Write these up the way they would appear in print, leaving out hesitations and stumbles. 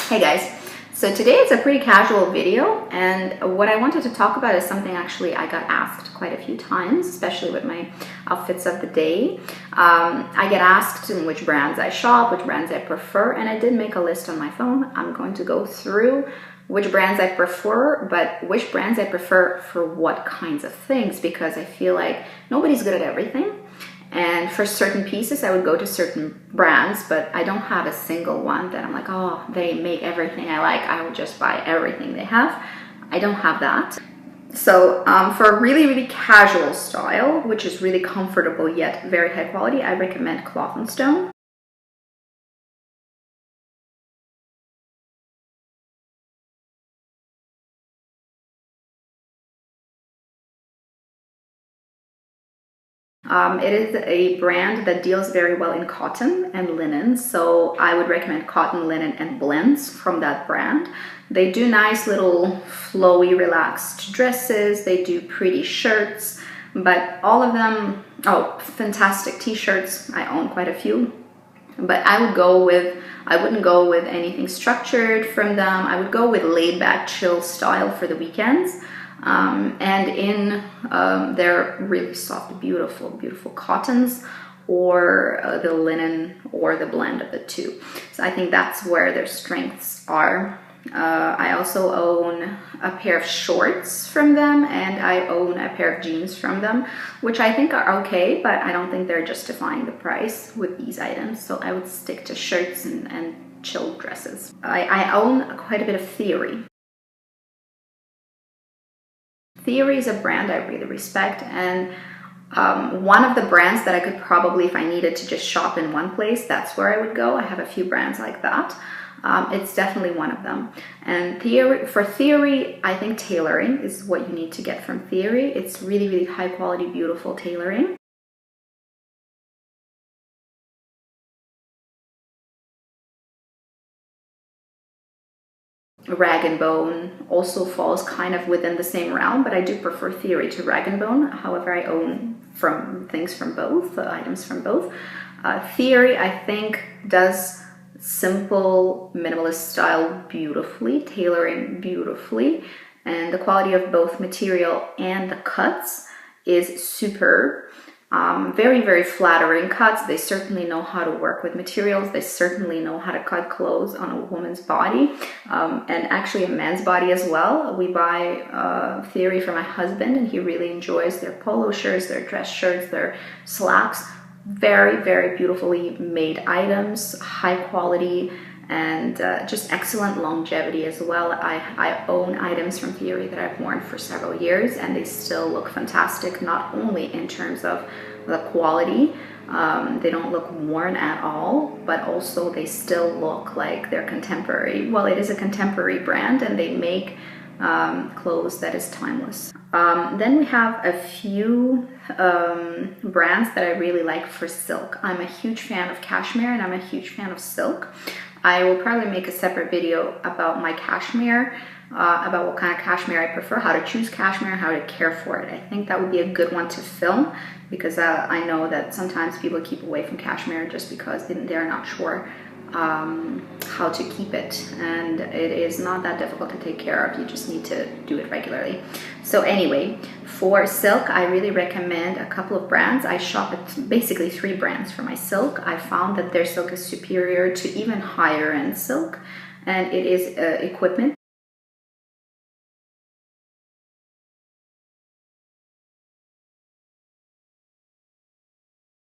Hey guys, so today it's a pretty casual video, and what I wanted to talk about is something actually I got asked quite a few times, especially with my outfits of the day. I get asked which brands I shop, which brands I prefer, and I did make a list on my phone. I'm going to go through which brands I prefer, but which brands I prefer for what kinds of things, because I feel like nobody's good at everything. And for certain pieces, I would go to certain brands, but I don't have a single one that I'm like, oh, they make everything I like, I will just buy everything they have. I don't have that. So for a really casual style, which is really comfortable yet very high quality, I recommend Cloth & Stone. It is a brand that deals very well in cotton and linen, so I would recommend cotton, linen, and blends from that brand. They do nice little flowy, relaxed dresses. They do pretty shirts, but all of them, oh, fantastic t-shirts. I own quite a few, but I wouldn't go with anything structured from them. I would go with laid back, chill style for the weekends. And in their really soft, beautiful cottons, or the linen, or the blend of the two. So I think that's where their strengths are. I also own a pair of shorts from them, and I own a pair of jeans from them, which I think are okay, but I don't think they're justifying the price with these items. So I would stick to shirts and chill dresses. I own quite a bit of Theory. Theory is a brand I really respect, and one of the brands that I could probably, if I needed to just shop in one place, that's where I would go. I have a few brands like that. It's definitely one of them. And for Theory, I think tailoring is what you need to get from Theory. It's really high quality, beautiful tailoring. Rag & Bone also falls kind of within the same realm, but I do prefer Theory to Rag & Bone. However, I own items from both. Theory, I think, does simple minimalist style beautifully, tailoring beautifully, and the quality of both material and the cuts is superb. Very flattering cuts. They certainly know how to work with materials. They certainly know how to cut clothes on a woman's body, and actually a man's body as well. We buy Theory for my husband, and he really enjoys their polo shirts, their dress shirts, their slacks. Very beautifully made items, high quality, and just excellent longevity as well. I own items from Theory that I've worn for several years, and they still look fantastic, not only in terms of the quality, they don't look worn at all, but also they still look like they're contemporary. Well, it is a contemporary brand, and they make clothes that is timeless. Then we have a few brands that I really like for silk. I'm a huge fan of cashmere, and I'm a huge fan of silk. I will probably make a separate video about my cashmere, about what kind of cashmere I prefer, how to choose cashmere, how to care for it. I think that would be a good one to film, because I know that sometimes people keep away from cashmere just because they're not sure how to keep it, and it is not that difficult to take care of. You just need to do it regularly. So anyway, for silk, I really recommend a couple of brands. I shop at basically 3 brands for my silk. I found that their silk is superior to even higher end silk, and it is Equipment.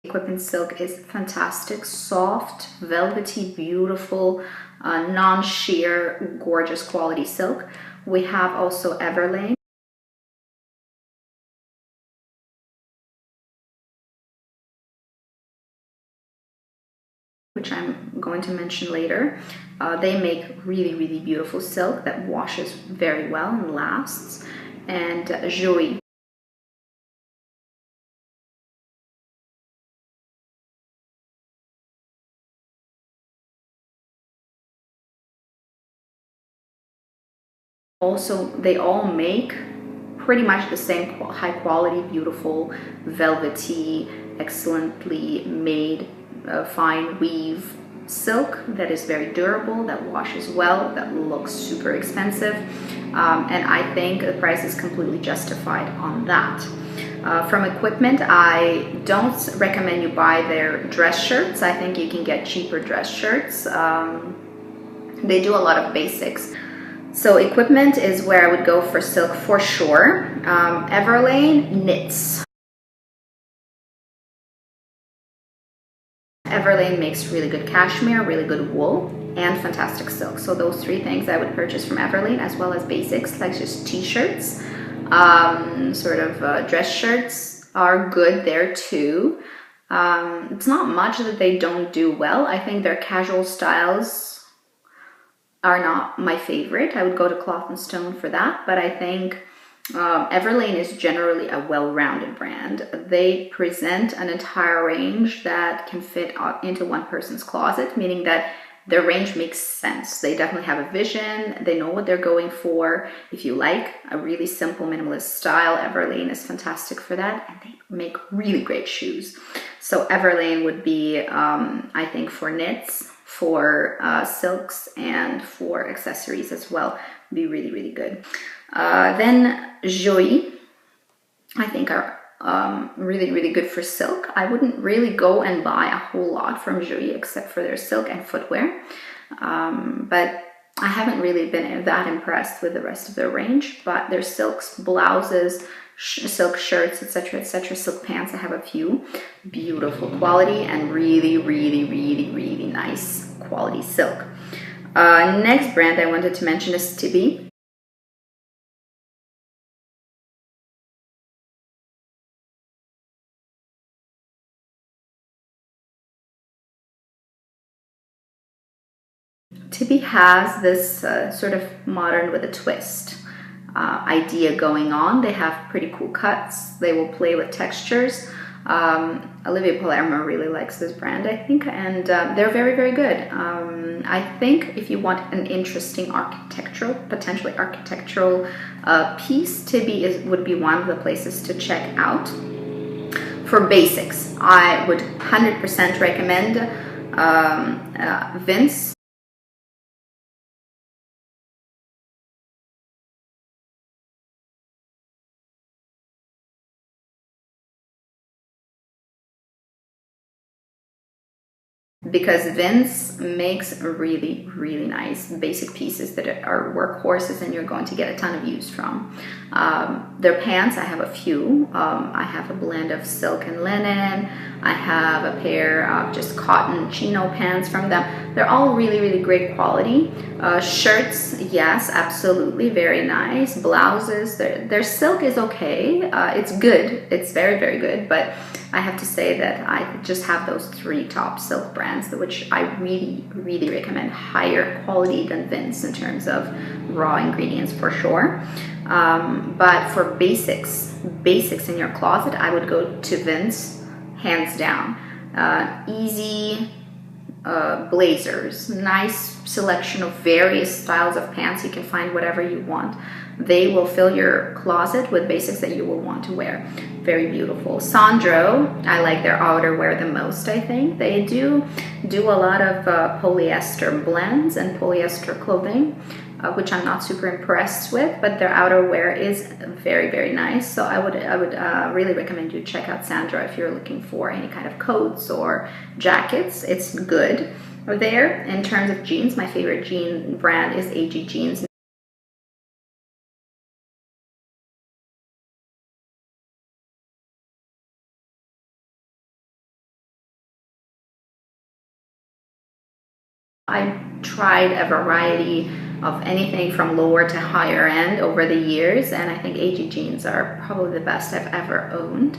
Equipment silk is fantastic, soft, velvety, beautiful, non-sheer, gorgeous quality silk. We have also Everlane, which I'm going to mention later. They make really beautiful silk that washes very well and lasts. And Joey. Also, they all make pretty much the same high quality, beautiful, velvety, excellently made, fine weave silk that is very durable, that washes well, that looks super expensive, and I think the price is completely justified on that. From equipment, I don't recommend you buy their dress shirts. I think you can get cheaper dress shirts. They do a lot of basics. So equipment is where I would go for silk for sure. Everlane, knits. Everlane makes really good cashmere, really good wool, and fantastic silk. So those three things I would purchase from Everlane, as well as basics like just t-shirts. Dress shirts are good there too. It's not much that they don't do well. I think their casual styles are not my favorite. I would go to Cloth & Stone for that, but I think Everlane is generally a well-rounded brand. They present an entire range that can fit into one person's closet, meaning that their range makes sense. They definitely have a vision. They know what they're going for. If you like a really simple minimalist style, Everlane is fantastic for that, and they make really great shoes. So Everlane would be, I think, for knits, for silks, and for accessories as well, be really, really good. Then Joie, I think are really, really good for silk. I wouldn't really go and buy a whole lot from Joie except for their silk and footwear. But I haven't really been that impressed with the rest of their range, but their silks, blouses, silk shirts, etc., etc., silk pants, I have a few. Beautiful quality and really, really, really, really nice quality silk. Next brand I wanted to mention is Tibi. Tibi has this sort of modern with a twist idea going on. They have pretty cool cuts. They will play with textures. Olivia Palermo really likes this brand, I think, and they're very, very good. I think if you want an interesting potentially architectural piece, Tibi would be one of the places to check out. For basics, I would 100% recommend Vince. Because Vince makes really, really nice basic pieces that are workhorses and you're going to get a ton of use from. Their pants, I have a few. I have a blend of silk and linen. I have a pair of just cotton chino pants from them. They're all really, really great quality. Shirts, yes, absolutely, very nice. Blouses, their silk is okay. It's good. It's very, very good, but I have to say that I just have those three top silk brands, which I really, really recommend. Higher quality than Vince in terms of raw ingredients for sure. But for basics in your closet, I would go to Vince, hands down. Easy blazers, nice selection of various styles of pants. You can find whatever you want. They will fill your closet with basics that you will want to wear. Very beautiful. Sandro, I like their outerwear the most, I think. They do a lot of polyester blends and polyester clothing, which I'm not super impressed with, but their outerwear is very, very nice. So I would really recommend you check out Sandro if you're looking for any kind of coats or jackets. It's good there. In terms of jeans, my favorite jean brand is AG Jeans. I tried a variety of anything from lower to higher end over the years, and I think AG Jeans are probably the best I've ever owned.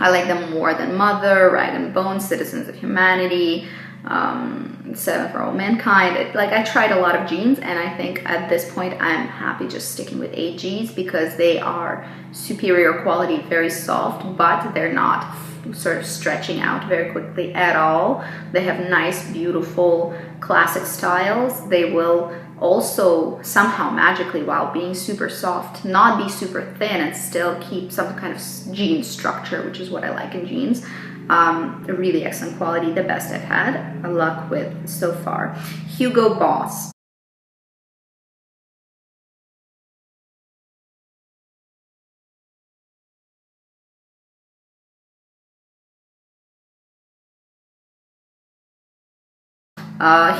I like them more than Mother, Rag and Bone, Citizens of Humanity, Seven for All Mankind. I tried a lot of jeans, and I think at this point I'm happy just sticking with AGs because they are superior quality, very soft, but they're not sort of stretching out very quickly at all. They have nice, beautiful, classic styles. They will also somehow magically, while being super soft, not be super thin and still keep some kind of jean structure, which is what I like in jeans. Really excellent quality, the best I've had luck with so far. Hugo Boss.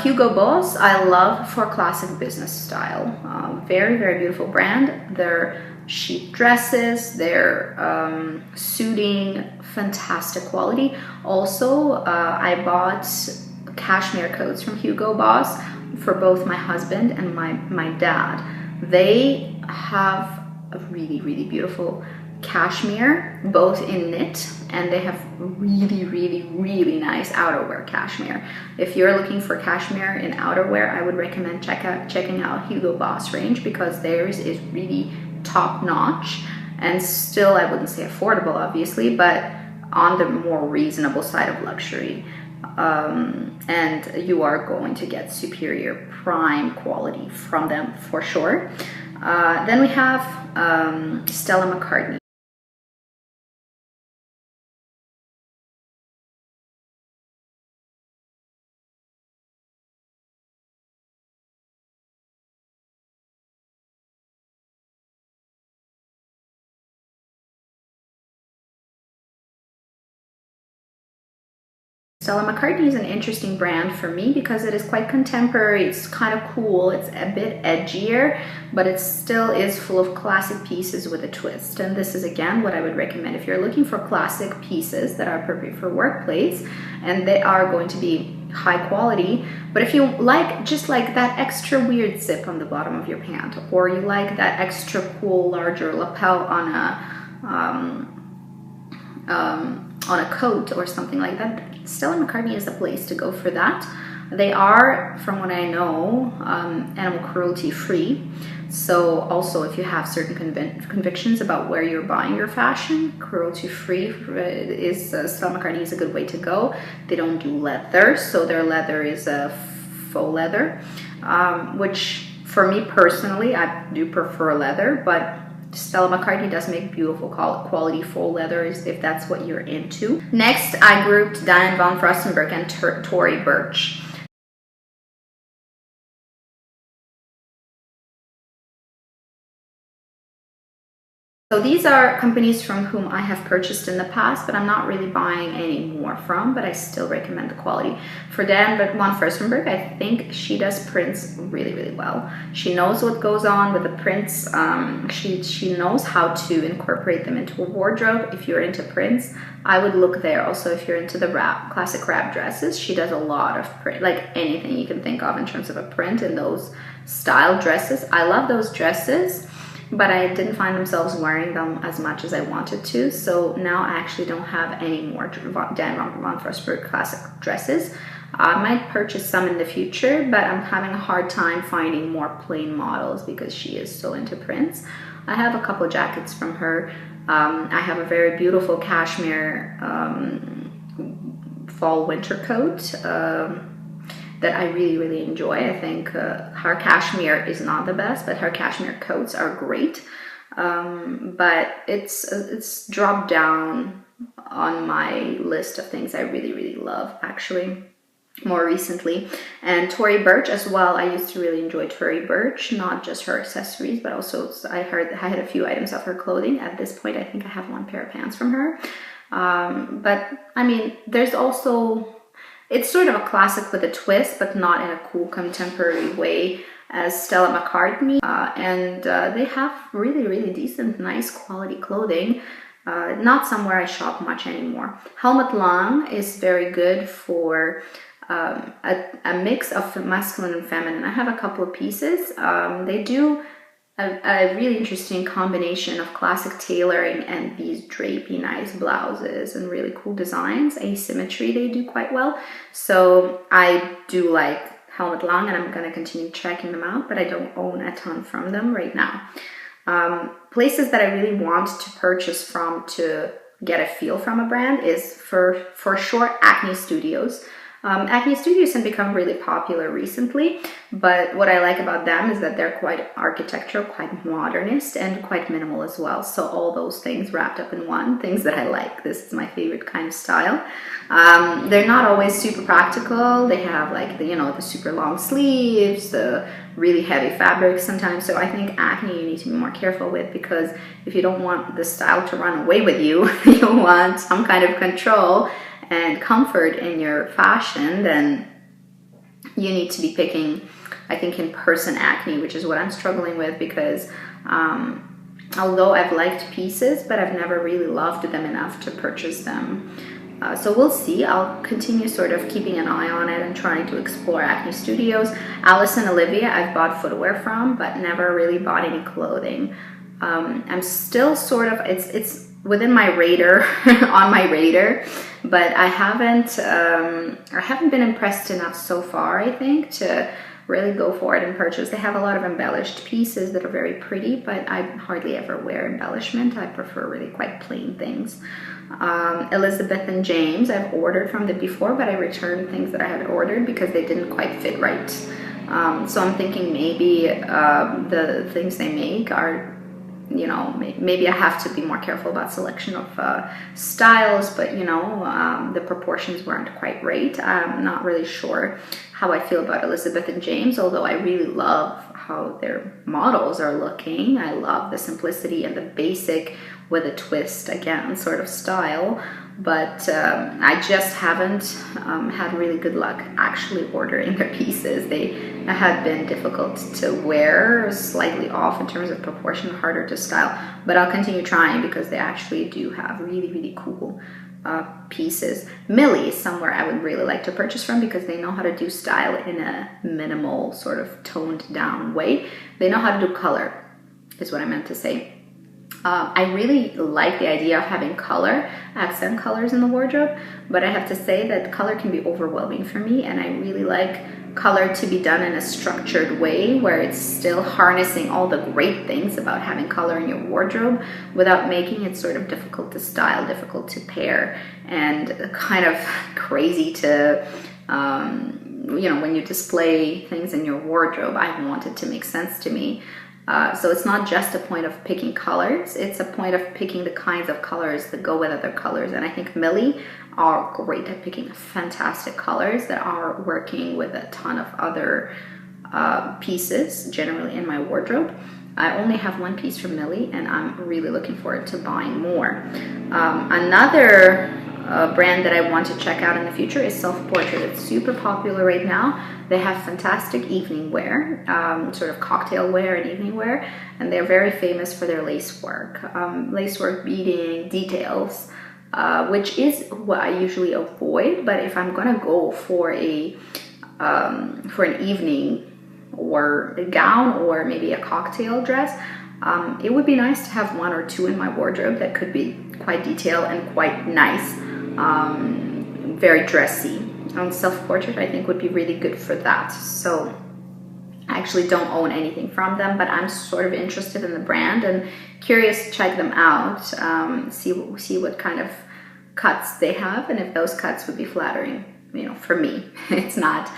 Hugo Boss, I love for classic business style. Very, very beautiful brand. Their chic dresses, their suiting, fantastic quality. Also, I bought cashmere coats from Hugo Boss for both my husband and my dad. They have a really, really beautiful cashmere, both in knit, and they have really, really, really nice outerwear cashmere. If you're looking for cashmere in outerwear, I would recommend checking out Hugo Boss range, because theirs is really top notch, and still, I wouldn't say affordable, obviously, but on the more reasonable side of luxury. And you are going to get superior prime quality from them for sure. Then we have Stella McCartney. Stella McCartney is an interesting brand for me because it is quite contemporary, it's kind of cool, it's a bit edgier, but it still is full of classic pieces with a twist. And this is again what I would recommend if you're looking for classic pieces that are perfect for workplace, and they are going to be high quality. But if you like just like that extra weird zip on the bottom of your pant, or you like that extra cool larger lapel on a coat or something like that, Stella McCartney is the place to go for that. They are, from what I know, animal cruelty free. So also, if you have certain convictions about where you're buying your fashion, cruelty free is Stella McCartney is a good way to go. They don't do leather, so their leather is a faux leather, which for me personally, I do prefer leather, but Stella McCartney does make beautiful quality faux leathers if that's what you're into. Next, I grouped Diane von Furstenberg and Tory Burch. So these are companies from whom I have purchased in the past, but I'm not really buying any more from, but I still recommend the quality. For Diane von Furstenberg, I think she does prints really, really well. She knows what goes on with the prints. She knows how to incorporate them into a wardrobe. If you're into prints, I would look there. Also, if you're into the classic wrap dresses, she does a lot of print, like anything you can think of in terms of a print in those style dresses. I love those dresses, but I didn't find themselves wearing them as much as I wanted to. So now I actually don't have any more Diane von Furstenberg classic dresses. I might purchase some in the future, but I'm having a hard time finding more plain models because she is so into prints. I have a couple jackets from her. I have a very beautiful cashmere fall winter coat that I really, really enjoy. I think her cashmere is not the best, but her cashmere coats are great. But it's dropped down on my list of things I really, really love, actually, more recently. And Tory Burch as well. I used to really enjoy Tory Burch, not just her accessories, but also I had a few items of her clothing. At this point, I think I have one pair of pants from her. But I mean, there's also, it's sort of a classic with a twist, but not in a cool contemporary way as Stella McCartney. And they have really, really decent, nice quality clothing. Not somewhere I shop much anymore. Helmut Lang is very good for a mix of masculine and feminine. I have a couple of pieces. They do a really interesting combination of classic tailoring and these drapey nice blouses and really cool designs. Asymmetry they do quite well. So I do like Helmut Lang and I'm going to continue checking them out, but I don't own a ton from them right now. Places that I really want to purchase from to get a feel from a brand is for sure Acne Studios. Acne Studios have become really popular recently, but what I like about them is that they're quite architectural, quite modernist, and quite minimal as well. So all those things wrapped up in one, things that I like. This is my favorite kind of style. They're not always super practical. They have like the super long sleeves, the really heavy fabrics sometimes. So I think Acne you need to be more careful with, because if you don't want the style to run away with you, you want some kind of control and comfort in your fashion, then you need to be picking, I think, in-person Acne, which is what I'm struggling with, because although I've liked pieces, but I've never really loved them enough to purchase them. So we'll see. I'll continue sort of keeping an eye on it and trying to explore Acne Studios. Alice and Olivia I've bought footwear from, but never really bought any clothing. I'm still sort of, it's within my radar, on my radar, but I haven't been impressed enough so far, I think, to really go for it and purchase. They have a lot of embellished pieces that are very pretty, but I hardly ever wear embellishment. I prefer really quite plain things. Elizabeth and James, I've ordered from them before, but I returned things that I had ordered because they didn't quite fit right. So I'm thinking maybe the things they make are, maybe I have to be more careful about selection of styles, but the proportions weren't quite right. I'm not really sure how I feel about Elizabeth and James, although I really love how their models are looking. I love the simplicity and the basic with a twist, again, sort of style. But I just haven't had really good luck actually ordering their pieces. They have been difficult to wear, slightly off in terms of proportion, harder to style. But I'll continue trying because they actually do have really, really cool pieces. Millie is somewhere I would really like to purchase from because they know how to do style in a minimal, sort of toned down way. They know how to do color, is what I meant to say. I really like the idea of having color, accent colors in the wardrobe, but I have to say that color can be overwhelming for me, and I really like color to be done in a structured way where it's still harnessing all the great things about having color in your wardrobe without making it sort of difficult to style, difficult to pair, and kind of crazy to when you display things in your wardrobe. I want it to make sense to me. So it's not just a point of picking colors, it's a point of picking the kinds of colors that go with other colors. And I think Millie are great at picking fantastic colors that are working with a ton of other pieces generally in my wardrobe. I only have one piece from Millie and I'm really looking forward to buying more. Another brand that I want to check out in the future is Self Portrait. It's super popular right now. They have fantastic evening wear, sort of cocktail wear and evening wear, and they're very famous for their lace work beading, details, which is what I usually avoid. But if I'm gonna go for an evening or a gown or maybe a cocktail dress, it would be nice to have one or two in my wardrobe that could be quite detailed and quite nice, very dressy. Self-Portrait I think would be really good for that. So I actually don't own anything from them, but I'm sort of interested in the brand and curious to check them out, see what kind of cuts they have and if those cuts would be flattering, for me. It's not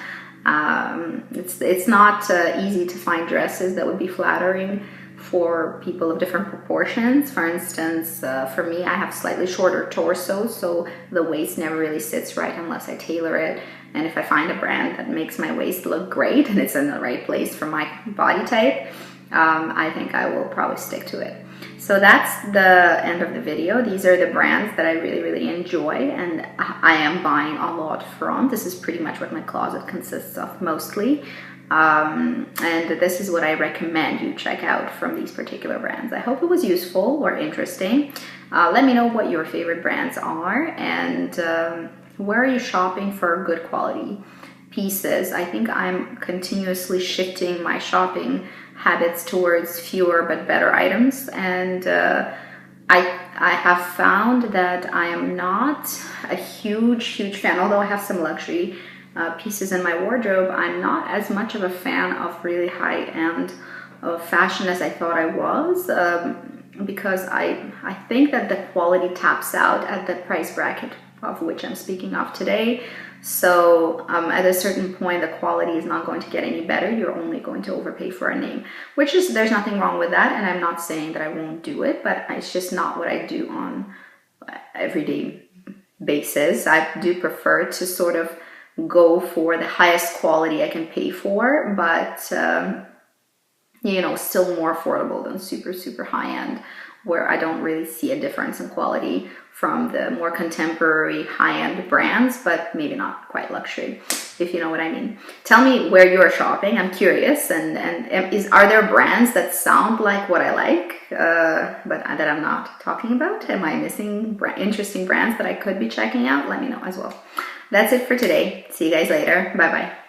easy to find dresses that would be flattering for people of different proportions. For instance, for me, I have slightly shorter torso, so the waist never really sits right unless I tailor it. And if I find a brand that makes my waist look great and it's in the right place for my body type, I think I will probably stick to it. So that's the end of the video. These are the brands that I really, really enjoy and I am buying a lot from. This is pretty much what my closet consists of mostly. And this is what I recommend you check out from these particular brands. I hope it was useful or interesting. Let me know what your favorite brands are and where are you shopping for good quality pieces. I think I'm continuously shifting my shopping habits towards fewer but better items, and I have found that I am not a huge fan, although I have some luxury pieces in my wardrobe. I'm not as much of a fan of really high-end fashion as I thought I was, because I think that the quality taps out at the price bracket of which I'm speaking of today. So at a certain point, the quality is not going to get any better. You're only going to overpay for a name, which is, there's nothing wrong with that. And I'm not saying that I won't do it, but it's just not what I do on everyday basis. I do prefer to sort of go for the highest quality I can pay for, but you know, still more affordable than super, super high end, where I don't really see a difference in quality from the more contemporary high-end brands, but maybe not quite luxury, if you know what I mean. Tell me where you're shopping. I'm curious, and are there brands that sound like what I like, but that I'm not talking about? Am I missing interesting brands that I could be checking out? Let me know as well. That's it for today. See you guys later. Bye-bye.